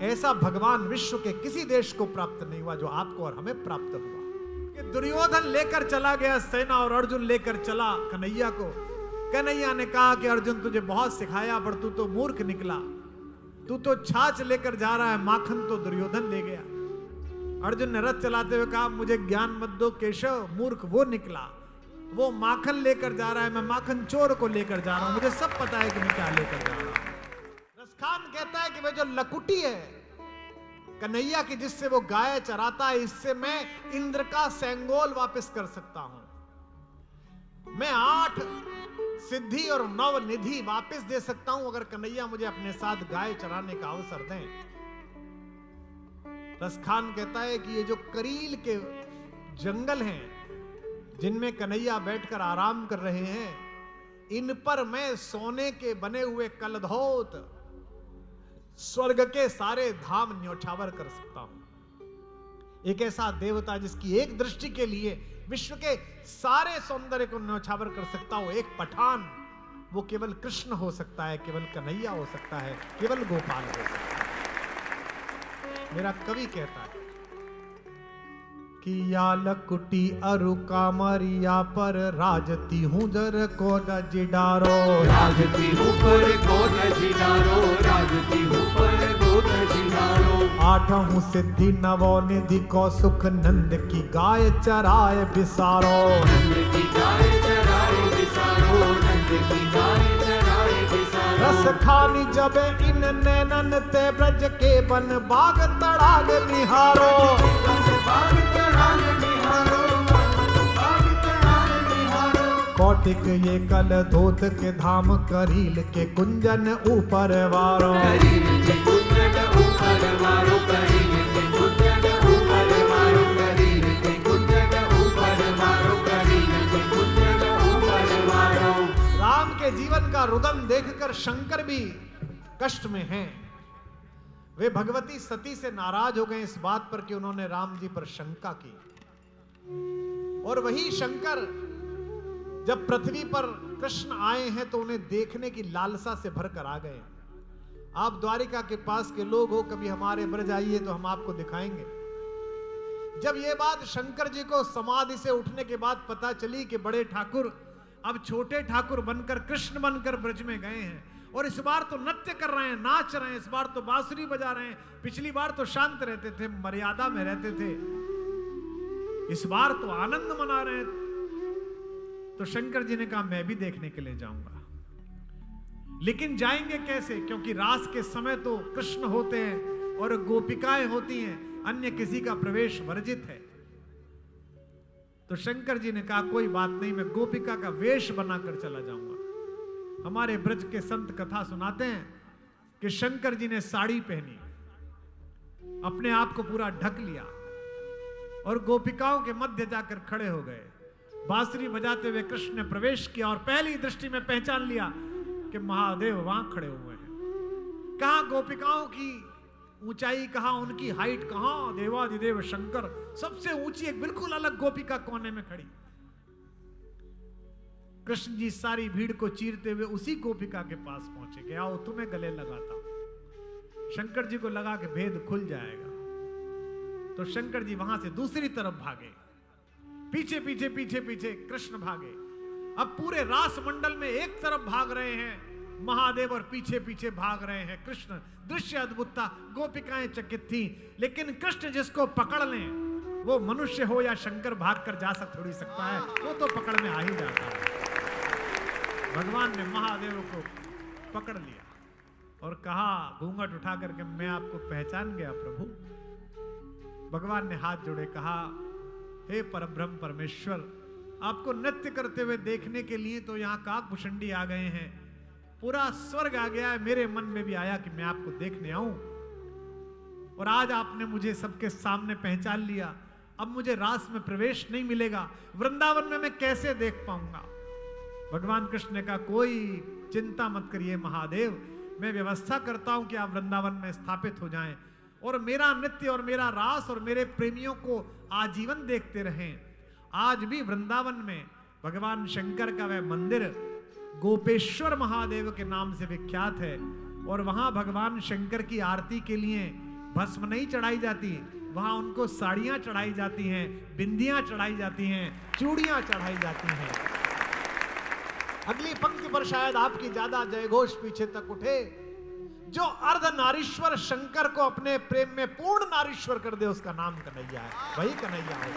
ऐसा भगवान विश्व के किसी देश को प्राप्त नहीं हुआ जो आपको और हमें प्राप्त हुआ। कि दुर्योधन लेकर चला गया सेना और अर्जुन लेकर चला कन्हैया को। कन्हैया ने कहा कि अर्जुन तुझे बहुत सिखाया पर तू तो मूर्ख निकला, तू तो छाछ लेकर जा रहा है, माखन तो दुर्योधन ले गया। अर्जुन ने रथ चलाते हुए कहा मुझे ज्ञान मत दो केशव, मूर्ख वो निकला, वो माखन लेकर जा रहा है, मैं माखन चोर को लेकर जा रहा हूं, मुझे सब पता है कि मैं क्या लेकर जा रहा हूं। रसखान कहता है कि वे जो लकुटी है कन्हैया की जिससे वो गाय चराता है, इससे मैं इंद्र का सेंगोल वापस कर सकता हूं, मैं 8 सिद्धि और 9 निधि वापस दे सकता हूं अगर कन्हैया मुझे अपने साथ गाय चराने का अवसर दें। रसखान कहता है कि ये जो करील के जंगल हैं जिनमें कन्हैया बैठकर आराम कर रहे हैं, इन पर मैं सोने के बने हुए कलधौत स्वर्ग के सारे धाम न्योछावर कर सकता हूं। एक ऐसा देवता जिसकी एक दृष्टि के लिए विश्व के सारे सौंदर्य को न्योछावर कर सकता हो, एक पठान, वो केवल कृष्ण हो सकता है, केवल कन्हैया हो सकता है, केवल गोपाल हो सकता है। मेरा कवि कहता है कि या लकुटी अरु कामरिया पर राजती हूं जर को जिडारो, राजती हूं पर को जिडारो, राजती हूं पर को जिडारो। 8 सिद्धि 9 निधि को सुख नंद की गाय चराए बिसारो, नंद की गाय चराए बिसारो, नंद की गाय चराए बिसारो। रस खानी जब इन नैनन ते ब्रज के बन बाग तड़ाग निहारो, बाग तड़ाग निहारो, बाग तड़ाग निहारो। कौटिक ये कल धोत के धाम करील के कुंजन ऊपर वारो, करील के कुंजन ऊपर वारो, करील के कुंजन ऊपर वारो, करील के कुंजन ऊपर वारो, करील के कुंजन ऊपर वारो। राम के जीवन का रुदन देखकर शंकर भी कष्ट में हैं। वे भगवती सती से नाराज हो गए इस बात पर कि उन्होंने राम जी पर शंका की। और वही शंकर जब पृथ्वी पर कृष्ण आए हैं तो उन्हें देखने की लालसा से भरकर आ गए। आप द्वारिका के पास के लोग हो, कभी हमारे ब्रज आइए तो हम आपको दिखाएंगे। जब यह बात शंकर जी को समाधि से उठने के बाद पता चली कि बड़े ठाकुर अब छोटे ठाकुर बनकर कृष्ण बनकर ब्रज में गए हैं, और इस बार तो नृत्य कर रहे हैं, नाच रहे हैं, इस बार तो बांसुरी बजा रहे हैं, पिछली बार तो शांत रहते थे, मर्यादा में रहते थे, इस बार तो आनंद मना रहे हैं। तो शंकर जी ने कहा मैं भी देखने के लिए जाऊंगा, लेकिन जाएंगे कैसे, क्योंकि रास के समय तो कृष्ण होते हैं और गोपिकाएं होती हैं, अन्य किसी का प्रवेश वर्जित है। तो शंकर जी ने कहा कोई बात नहीं, मैं गोपिका का वेश बनाकर चला जाऊंगा। हमारे ब्रज के संत कथा सुनाते हैं कि शंकर जी ने साड़ी पहनी, अपने आप को पूरा ढक लिया और गोपिकाओं के मध्य जाकर खड़े हो गए। बांसुरी बजाते हुए कृष्ण ने प्रवेश किया और पहली दृष्टि में पहचान लिया कि महादेव वहां खड़े हुए हैं। कहां गोपिकाओं की ऊंचाई, कहां उनकी हाइट, कहां देवादिदेव शंकर सबसे ऊंची एक बिल्कुल अलग गोपिका कोने में खड़ी। कृष्ण जी सारी भीड़ को चीरते हुए उसी गोपिका के पास पहुंचे कि आओ तुम्हें गले लगाता हूं। शंकर जी को लगा कि भेद खुल जाएगा, तो शंकर जी वहां से दूसरी तरफ भागे, पीछे पीछे पीछे पीछे कृष्ण भागे। अब पूरे रास मंडल में एक तरफ भाग रहे हैं महादेव और पीछे पीछे भाग रहे हैं कृष्ण। दृश्य अद्भुत था, गोपिकाएं चकित थी, लेकिन कृष्ण जिसको पकड़ लें, वो मनुष्य हो या शंकर भाग कर जा थोड़ी सकता है, वो तो पकड़ में आ ही जाता है। भगवान ने महादेव को पकड़ लिया और कहा घूंघट उठा करके मैं आपको पहचान गया प्रभु। भगवान ने हाथ जोड़े, कहा हे परब्रह्म परमेश्वर, आपको नृत्य करते हुए देखने के लिए तो यहाँ काकभूषणी आ गए हैं, पूरा स्वर्ग आ गया है, मेरे मन में भी आया कि मैं आपको देखने आऊं, और आज आपने मुझे सबके सामने पहचान लिया। अब मुझे रास में प्रवेश नहीं मिलेगा, वृंदावन में मैं कैसे देख पाऊंगा। भगवान कृष्ण ने कहा कोई चिंता मत करिए महादेव, मैं व्यवस्था करता हूं कि आप वृंदावन में स्थापित हो जाएं और मेरा नृत्य और मेरा रास और मेरे प्रेमियों को आजीवन देखते रहें। आज भी वृंदावन में भगवान शंकर का वह मंदिर गोपेश्वर महादेव के नाम से विख्यात है, और वहां भगवान शंकर की आरती के लिए भस्म नहीं चढ़ाई जाती, वहां उनको साड़ियां चढ़ाई जाती हैं, बिंदियां चढ़ाई जाती हैं, चूड़ियां चढ़ाई जाती हैं। अगली पंक्ति पर शायद आपकी ज्यादा जयघोष पीछे तक उठे। जो अर्ध नारीश्वर शंकर को अपने प्रेम में पूर्ण नारीश्वर कर दे, उसका नाम कन्हैया है, वही कन्हैया है।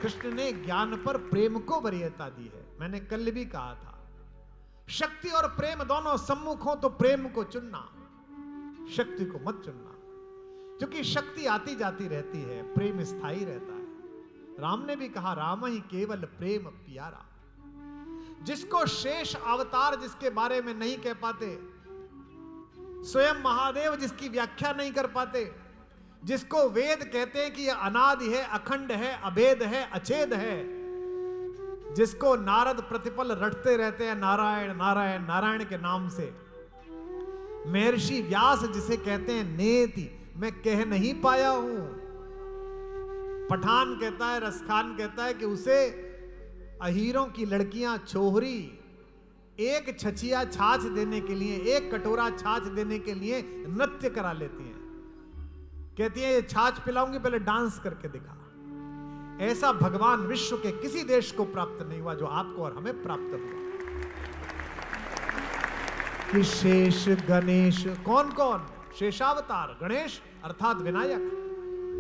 कृष्ण ने ज्ञान पर प्रेम को वरीयता दी है। मैंने कल भी कहा था, शक्ति और प्रेम दोनों सम्मुख हो तो प्रेम को चुनना, शक्ति को मत चुनना, क्योंकि शक्ति आती जाती रहती है, प्रेम स्थायी रहता है। राम ने भी कहा, राम ही केवल प्रेम प्यारा। जिसको शेष अवतार जिसके बारे में नहीं कह पाते, स्वयं महादेव जिसकी व्याख्या नहीं कर पाते, जिसको वेद कहते हैं कि यह अनादि है, अखंड है, अभेद है, अछेद है, जिसको नारद प्रतिपल रटते रहते हैं नारायण नारायण नारायण के नाम से, महर्षि व्यास जिसे कहते हैं नेति, मैं कह नहीं पाया हूं। पठान कहता है, रसखान कहता है कि उसे अहीरों की लड़कियां छोहरी एक छछिया छाछ देने के लिए, एक कटोरा छाछ देने के लिए नृत्य करा लेती हैं। कहती है ये छाछ पिलाऊंगी, पहले डांस करके दिखा। ऐसा भगवान विश्व के किसी देश को प्राप्त नहीं हुआ जो आपको और हमें प्राप्त हुआ। कि शेष गणेश, कौन कौन? शेषावतार, गणेश अर्थात विनायक।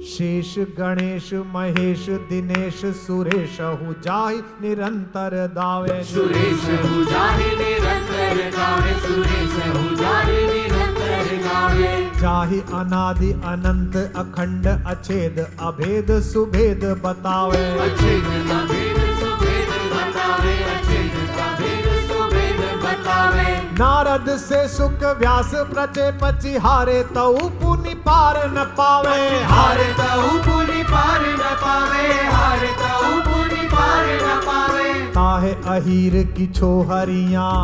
शेष गणेश महेश दिनेश सुरेश हु जाहि निरंतर दावे, सुरेश हु जाहि निरंतर गावे, सुरेश हु जाहि निरंतर गावे। जाहि अनादि अनंत अखंड अछेद अभेद सुभेद बतावे, अछेद अभेद सुभेद बतावे, अछेद अभेद सुभेद बतावे। नारद से सुख व्यास प्रचे पची हारे तऊ पुनि पार न पावे, हारे तऊ पुनि पार न पावे, हारे तऊ पुनि पार न पावे। ताहे अहीर की छोहरियां,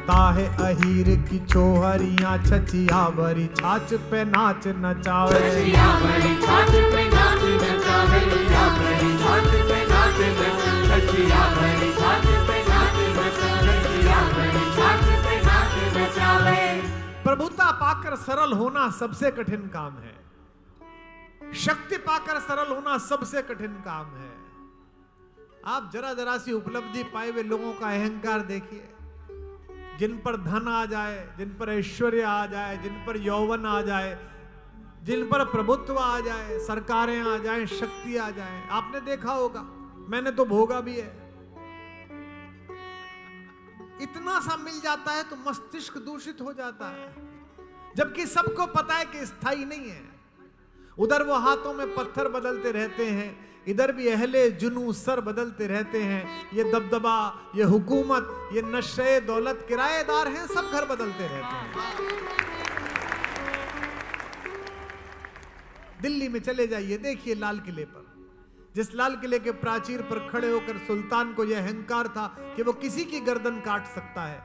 ताहे अहीर की छोहरियां छचिया बरी छाछ पे नाच नचावे, छचिया बरी छाछ पे नाच नचावे, छचिया बरी छाछ पे नाच नचावे, छचिया बरी छाछ पे नाच नचावे, छचिया बरी छाछ पे नाच नचावे। प्रभुता पाकर सरल होना सबसे कठिन काम है, शक्ति पाकर सरल होना सबसे कठिन काम है। आप जरा जरा सी उपलब्धि पाए हुए लोगों का अहंकार देखिए, जिन पर धन आ जाए, जिन पर ऐश्वर्य आ जाए, जिन पर यौवन आ जाए, जिन पर प्रभुत्व आ जाए, सरकारें आ जाए, शक्ति आ जाए, आपने देखा होगा, मैंने तो भोगा भी है। इतना सा मिल जाता है तो मस्तिष्क दूषित हो जाता है, जबकि सबको पता है कि स्थायी नहीं है। उधर वो हाथों में पत्थर बदलते रहते हैं, इधर भी अहले जुनू सर बदलते रहते हैं। ये दबदबा, ये हुकूमत, ये नशे दौलत किराएदार हैं, सब घर बदलते रहते हैं। दिल्ली में चले जाइए, देखिए लाल किले पर, जिस लाल किले के प्राचीर पर खड़े होकर सुल्तान को यह अहंकार था कि वो किसी की गर्दन काट सकता है,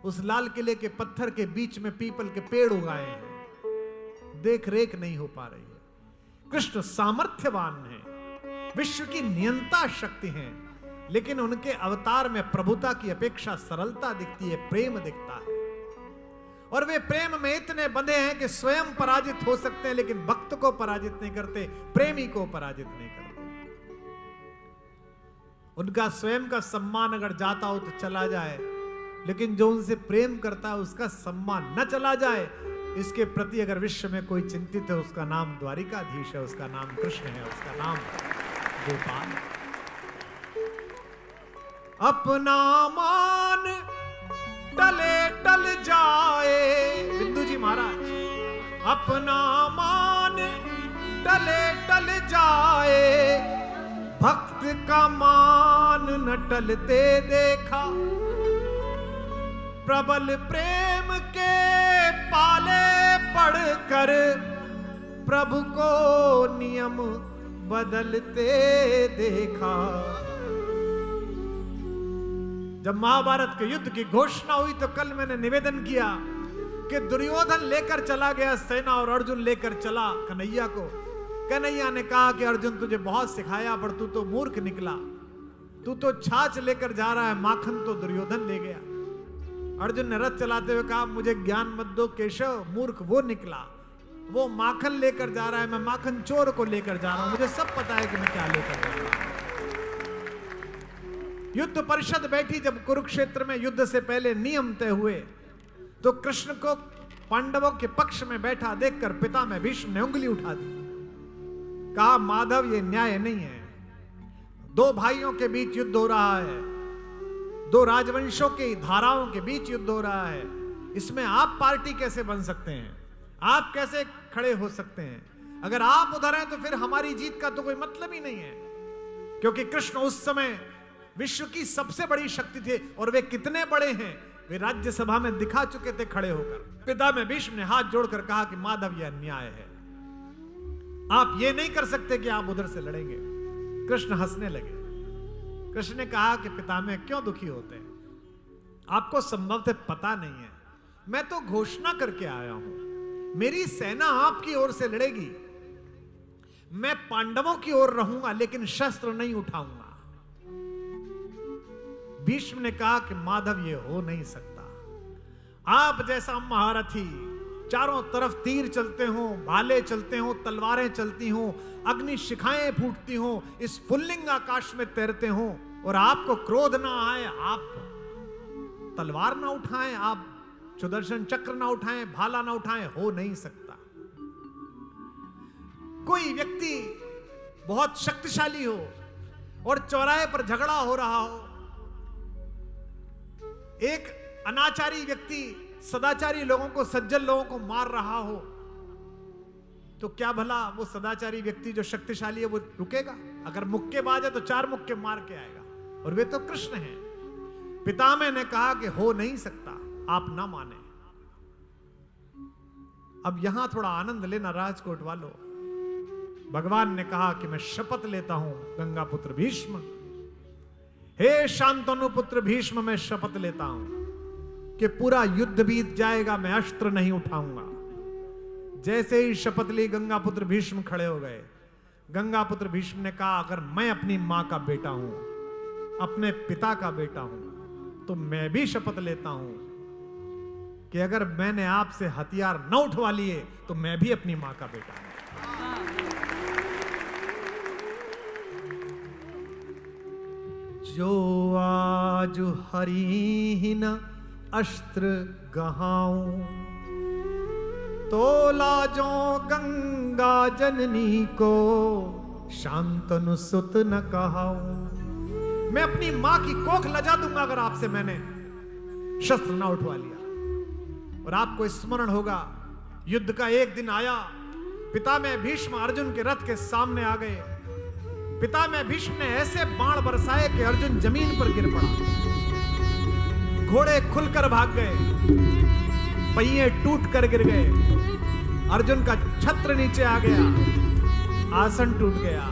उस लाल किले के पत्थर के बीच में पीपल के पेड़ उगाए हैं, देख रेख नहीं हो पा रही है। कृष्ण सामर्थ्यवान है, विश्व की नियंता शक्ति है, लेकिन उनके अवतार में प्रभुता की अपेक्षा सरलता दिखती है, प्रेम दिखता है। और वे प्रेम में इतने बंधे हैं कि स्वयं पराजित हो सकते हैं, लेकिन भक्त को पराजित नहीं करते, प्रेमी को पराजित नहीं करते। उनका स्वयं का सम्मान अगर जाता हो तो चला जाए, लेकिन जो उनसे प्रेम करता है उसका सम्मान न चला जाए, इसके प्रति अगर विश्व में कोई चिंतित है, उसका नाम द्वारिकाधीश है, उसका नाम कृष्ण है, उसका नाम गोपाल। अपना मान टले टल जाए, बिंदु जी महाराज, अपना मान टले टल जाए, भक्त का मान न टलते देखा, प्रबल प्रेम के पाले पढ़कर प्रभु को नियम बदलते देखा। जब महाभारत के युद्ध की घोषणा हुई तो कल मैंने निवेदन किया कि दुर्योधन लेकर चला गया सेना और अर्जुन लेकर चला कन्हैया को। कन्हैया ने कहा कि अर्जुन तुझे बहुत सिखाया, पर तू तो मूर्ख निकला, तू तो छाछ लेकर जा रहा है, माखन तो दुर्योधन ले गया। अर्जुन ने रथ चलाते हुए कहा, मुझे ज्ञान मत दो केशव, मूर्ख वो निकला, वो माखन लेकर जा रहा है, मैं माखन चोर को लेकर जा रहा हूं, मुझे सब पता है कि मैं क्या लेकर जा रहा हूं। युद्ध परिषद बैठी जब कुरुक्षेत्र में, युद्ध से पहले नियम तय हुए, तो कृष्ण को पांडवों के पक्ष में बैठा देखकर पितामह भीष्म ने उंगली उठा दी, कहा, माधव ये न्याय नहीं है। दो भाइयों के बीच युद्ध हो रहा है, दो राजवंशों की धाराओं के बीच युद्ध हो रहा है, इसमें आप पार्टी कैसे बन सकते हैं? आप कैसे खड़े हो सकते हैं? अगर आप उधर हैं तो फिर हमारी जीत का तो कोई मतलब ही नहीं है, क्योंकि कृष्ण उस समय विश्व की सबसे बड़ी शक्ति थे, और वे कितने बड़े हैं वे राज्यसभा में दिखा चुके थे खड़े होकर। पितामह भीष्म ने हाथ जोड़कर कहा कि माधव यह अन्याय है, आप ये नहीं कर सकते कि आप उधर से लड़ेंगे। कृष्ण हंसने लगे। कृष्ण ने कहा कि पितामह क्यों दुखी होते हैं, आपको संभवतः पता नहीं है, मैं तो घोषणा करके आया हूं, मेरी सेना आपकी ओर से लड़ेगी, मैं पांडवों की ओर रहूंगा लेकिन शस्त्र नहीं उठाऊंगा। भीष्म ने कहा कि माधव ये हो नहीं सकता, आप जैसा महारथी, चारों तरफ तीर चलते हो, भाले चलते हो, तलवारें चलती हो, अग्नि शिखाएं फूटती हो, इस पुल्लिंग आकाश में तैरते हो, और आपको क्रोध ना आए, आप तलवार ना उठाएं, आप सुदर्शन चक्र ना उठाएं, भाला ना उठाएं, हो नहीं सकता। कोई व्यक्ति बहुत शक्तिशाली हो और चौराहे पर झगड़ा हो रहा हो, एक अनाचारी व्यक्ति सदाचारी लोगों को, सज्जन लोगों को मार रहा हो, तो क्या भला वो सदाचारी व्यक्ति जो शक्तिशाली है वो रुकेगा? अगर मुक्केबाज है तो 4 मुक्के मार के आएगा, और वे तो कृष्ण हैं। पितामह ने कहा कि हो नहीं सकता, आप ना माने। अब यहां थोड़ा आनंद लेना राजकोट वालों। भगवान ने कहा कि मैं शपथ लेता हूं गंगा पुत्र भीष्म, हे शांतनु पुत्र भीष्म, मैं शपथ लेता हूं कि पूरा युद्ध बीत जाएगा, मैं अस्त्र नहीं उठाऊंगा। जैसे ही शपथ ली गंगा पुत्र भीष्म खड़े हो गए। गंगा पुत्र भीष्म ने कहा, अगर मैं अपनी मां का बेटा हूं, अपने पिता का बेटा हूं, तो मैं भी शपथ लेता हूं कि अगर मैंने आपसे हथियार न उठवा लिए तो मैं भी अपनी मां का बेटा हूं। जो आज हरि न अस्त्र गहाऊं, तो लाजो गंगा जननी को शांतनु सुत न कहाऊं। मैं अपनी मां की कोख लजा दूंगा अगर आपसे मैंने शस्त्र ना उठवा लिया। और आपको स्मरण होगा, युद्ध का एक दिन आया, पितामह भीष्म अर्जुन के रथ के सामने आ गए। पितामह भीष्म ने ऐसे बाण बरसाए कि अर्जुन जमीन पर गिर पड़ा, घोड़े खुलकर भाग गए, पहिए टूट कर गिर गए, अर्जुन का छत्र नीचे आ गया, आसन टूट गया।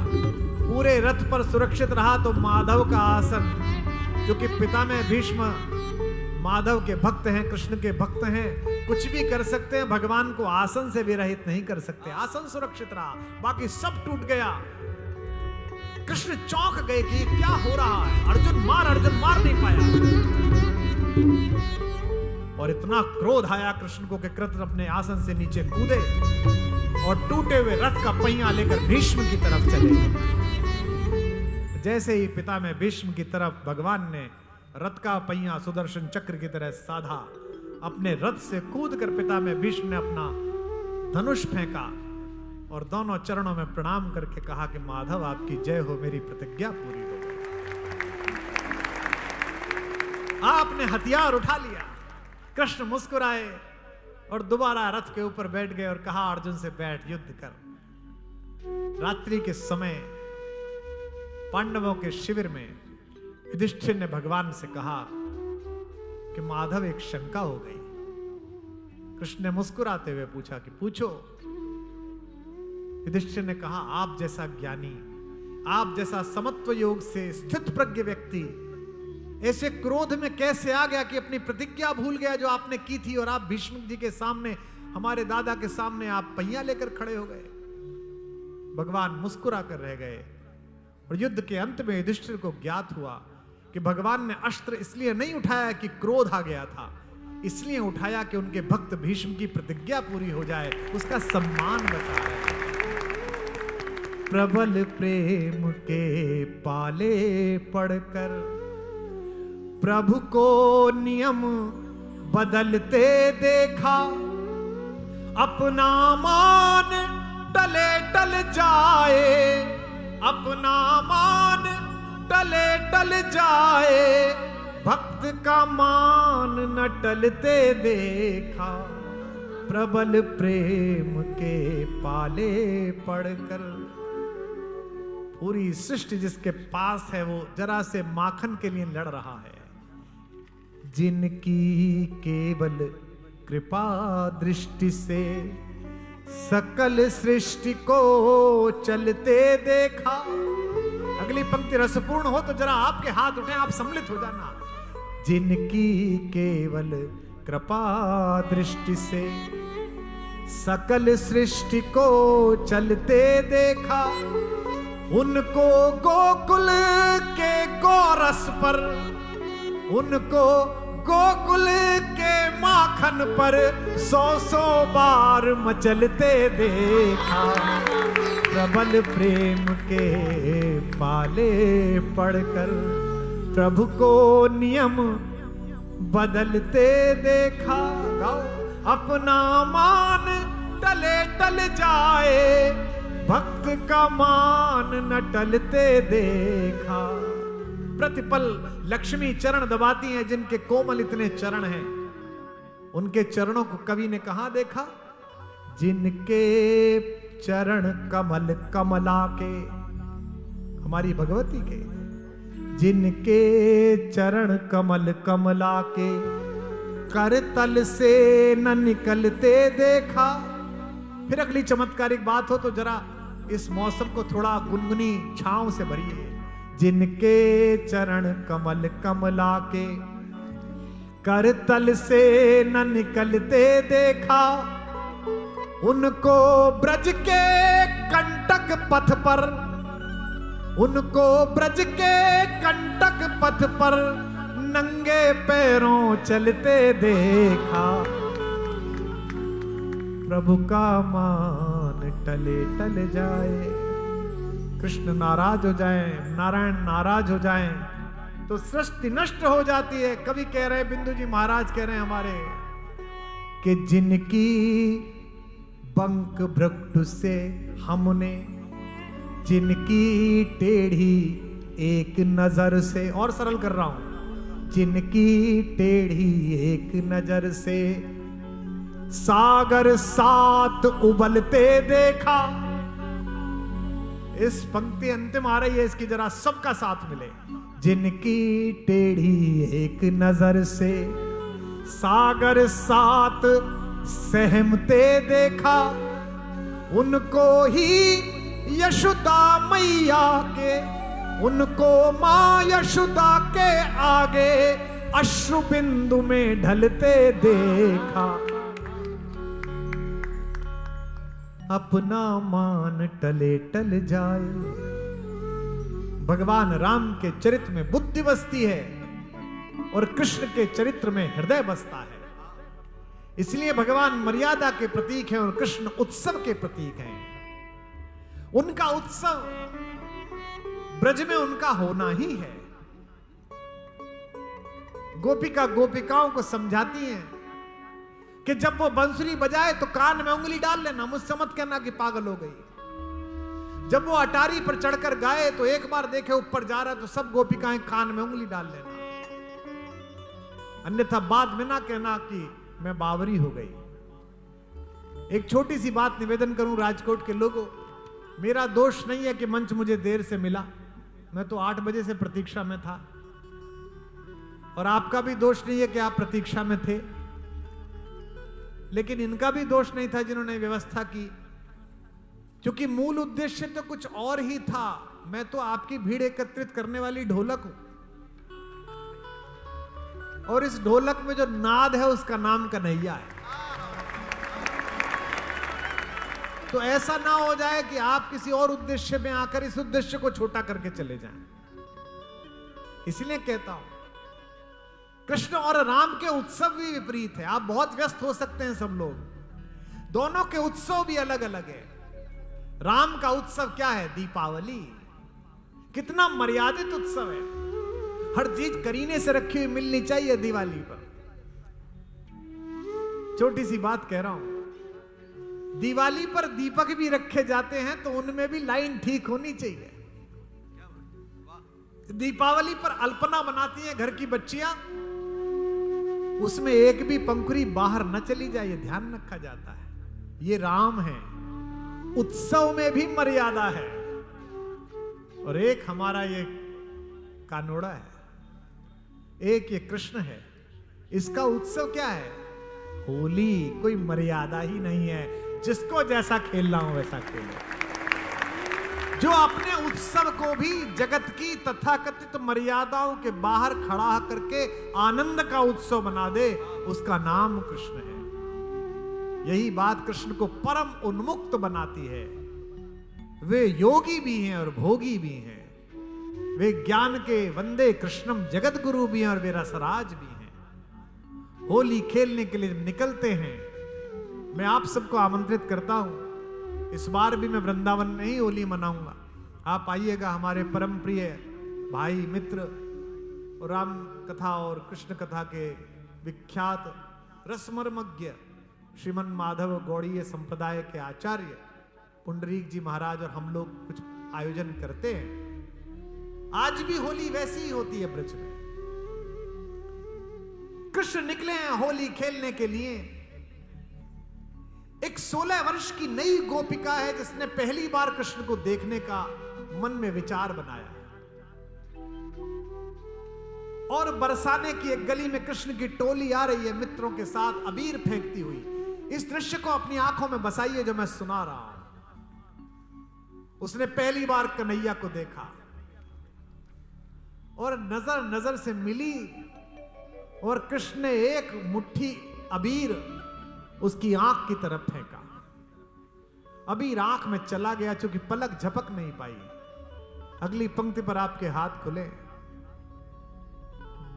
पूरे रथ पर सुरक्षित रहा तो माधव का आसन, जो कि पितामह भीष्म माधव के भक्त हैं, कृष्ण के भक्त हैं, कुछ भी कर सकते हैं, भगवान को आसन से भी रहित नहीं कर सकते। आसन सुरक्षित रहा, बाकी सब टूट गया। कृष्ण चौंक गए कि क्या हो रहा है, अर्जुन मार नहीं पाया। और इतना क्रोध आया कृष्ण को कि कृष्ण अपने आसन से नीचे कूदे और टूटे हुए रथ का पहिया लेकर भीष्म की तरफ चले। जैसे ही पितामह भीष्म की तरफ भगवान ने रथ का पहिया सुदर्शन चक्र की तरह साधा, अपने रथ से कूदकर पितामह भीष्म ने अपना धनुष फेंका और दोनों चरणों में प्रणाम करके कहा कि माधव आपकी जय हो, मेरी प्रतिज्ञा पूरी हो गई। आपने हथियार उठा लिया। कृष्ण मुस्कुराए और दोबारा रथ के ऊपर बैठ गए और कहा, अर्जुन से बैठ, युद्ध कर। रात्रि के समय पांडवों के शिविर में युधिष्ठिर ने भगवान से कहा कि माधव एक शंका हो गई। कृष्ण ने मुस्कुराते हुए पूछा कि पूछो। युधिष्ठिर ने कहा, आप जैसा ज्ञानी, आप जैसा समत्व योग से स्थित प्रज्ञ व्यक्ति ऐसे क्रोध में कैसे आ गया कि अपनी प्रतिज्ञा भूल गया जो आपने की थी, और आप भीष्म जी के सामने, हमारे दादा के सामने आप पहिया लेकर खड़े हो गए। भगवान मुस्कुरा कर रह गए। और युद्ध के अंत में युधिष्ठिर को ज्ञात हुआ कि भगवान ने अस्त्र इसलिए नहीं उठाया कि क्रोध आ गया था, इसलिए उठाया कि उनके भक्त भीष्म की प्रतिज्ञा पूरी हो जाए, उसका सम्मान बचा है। प्रबल प्रेम के पाले पड़कर प्रभु को नियम बदलते देखा, अपना मान टले टल जाए, अपना मान टले टल जाए, भक्त का मान न टलते देखा, प्रबल प्रेम के पाले पड़कर। पूरी सृष्टि जिसके पास है वो जरा से माखन के लिए लड़ रहा है, जिनकी केवल कृपा दृष्टि से सकल सृष्टि को चलते देखा। अगली पंक्ति रसपूर्ण हो तो जरा आपके हाथ उठे, आप सम्मिलित हो जाना। जिनकी केवल कृपा दृष्टि से सकल सृष्टि को चलते देखा, उनको गोकुल के गोरस पर, उनको गोकुल के माखन पर 100 बार मचलते देखा, प्रबल प्रेम के पाले पड़कर प्रभु को नियम बदलते देखा। गाओ, अपना मान टले टल जाए, भक्त का मान न टलते देखा। प्रतिपल लक्ष्मी चरण दबाती हैं, जिनके कोमल इतने चरण हैं, उनके चरणों को कवि ने कहां देखा? जिनके चरण कमल कमला के, हमारी भगवती के, जिनके चरण कमल कमला के कर तल से न निकलते देखा। फिर अगली चमत्कारिक बात हो तो जरा इस मौसम को थोड़ा गुनगुनी छांव से भरिए। जिनके चरण कमल कमला के कर तल से न निकलते देखा, उनको ब्रज के कंटक पथ पर, उनको ब्रज के कंटक पथ पर नंगे पैरों चलते देखा, प्रभु का मान टले टल जाए। कृष्ण नाराज हो जाए, नारायण नाराज हो जाए तो सृष्टि नष्ट हो जाती है। कवि कह रहे हैं, बिंदु जी महाराज कह रहे हैं हमारे, कि जिनकी बंक भृगु से हमने, जिनकी टेढ़ी एक नजर से, और सरल कर रहा हूं, जिनकी टेढ़ी एक नजर से सागर सात उबलते देखा। इस पंक्ति अंतिम आ रही है, इसकी जरा सबका साथ मिले। जिनकी टेढ़ी एक नजर से सागर सात सहमते देखा, उनको ही यशोदा मैया के, उनको मां यशोदा के आगे अश्रु बिंदु में ढलते देखा, अपना मान टले टल जाए। भगवान राम के चरित्र में बुद्धि बसती है और कृष्ण के चरित्र में हृदय बसता है। इसलिए भगवान मर्यादा के प्रतीक हैं और कृष्ण उत्सव के प्रतीक हैं। उनका उत्सव ब्रज में उनका होना ही है। गोपिका गोपिकाओं को समझाती हैं कि जब वो बंसुरी बजाए तो कान में उंगली डाल लेना, मुझसे मत कहना कि पागल हो गई। जब वो अटारी पर चढ़कर गाए तो एक बार देखे ऊपर जा रहा है तो सब गोपिकाएं कान में उंगली डाल लेना, अन्यथा बाद में ना कहना कि मैं बावरी हो गई। एक छोटी सी बात निवेदन करूं राजकोट के लोगों, मेरा दोष नहीं है कि मंच मुझे देर से मिला, मैं तो 8 बजे से प्रतीक्षा में था, और आपका भी दोष नहीं है कि आप प्रतीक्षा में थे, लेकिन इनका भी दोष नहीं था जिन्होंने व्यवस्था की, क्योंकि मूल उद्देश्य तो कुछ और ही था। मैं तो आपकी भीड़ एकत्रित करने वाली ढोलक हूं, और इस ढोलक में जो नाद है उसका नाम कन्हैया है। तो ऐसा ना हो जाए कि आप किसी और उद्देश्य में आकर इस उद्देश्य को छोटा करके चले जाएं। इसलिए कहता हूं, कृष्ण और राम के उत्सव भी विपरीत है। आप बहुत व्यस्त हो सकते हैं सब लोग, दोनों के उत्सव भी अलग अलग है। राम का उत्सव क्या है? दीपावली। कितना मर्यादित उत्सव है, हर चीज करीने से रखी हुई मिलनी चाहिए दिवाली पर। छोटी सी बात कह रहा हूं, दिवाली पर दीपक भी रखे जाते हैं तो उनमें भी लाइन ठीक होनी चाहिए। दीपावली पर अल्पना बनाती हैं घर की बच्चियां, उसमें एक भी पंखुड़ी बाहर न चली जाए, ये ध्यान रखा जाता है। ये राम है, उत्सव में भी मर्यादा है। और एक हमारा ये कानोड़ा है, एक ये कृष्ण है, इसका उत्सव क्या है? होली। कोई मर्यादा ही नहीं है, जिसको जैसा खेलना हो वैसा खेलो। जो अपने उत्सव को भी जगत की तथाकथित मर्यादाओं के बाहर खड़ा करके आनंद का उत्सव बना दे, उसका नाम कृष्ण है। यही बात कृष्ण को परम उन्मुक्त बनाती है। वे योगी भी हैं और भोगी भी हैं, वे ज्ञान के वंदे कृष्णम जगत गुरु भी हैं और वे रसराज भी हैं। होली खेलने के लिए निकलते हैं। मैं आप सबको आमंत्रित करता हूं, इस बार भी मैं वृंदावन में ही होली मनाऊंगा। आप आइएगा, हमारे परम प्रिय भाई मित्र और राम कथा और कृष्ण कथा के विख्यात रसमर्मज्ञ श्रीमन माधव गौड़ीय संप्रदाय के आचार्य पुंडरीक जी महाराज और हम लोग कुछ आयोजन करते हैं। आज भी होली वैसी ही होती है ब्रज में। कृष्ण निकले हैं होली खेलने के लिए। एक 16 वर्ष की नई गोपिका है जिसने पहली बार कृष्ण को देखने का मन में विचार बनाया, और बरसाने की एक गली में कृष्ण की टोली आ रही है मित्रों के साथ अबीर फेंकती हुई। इस दृश्य को अपनी आंखों में बसाइए जो मैं सुना रहा हूं। उसने पहली बार कन्हैया को देखा और नजर नजर से मिली, और कृष्ण ने एक मुट्ठी अबीर उसकी आंख की तरफ फेंका। अबीर आंख में चला गया, चूंकि पलक झपक नहीं पाई। अगली पंक्ति पर आपके हाथ खुले।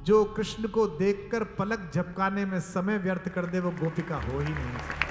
जो कृष्ण को देखकर पलक झपकाने में समय व्यर्थ कर दे वो गोपिका हो ही नहीं सकती।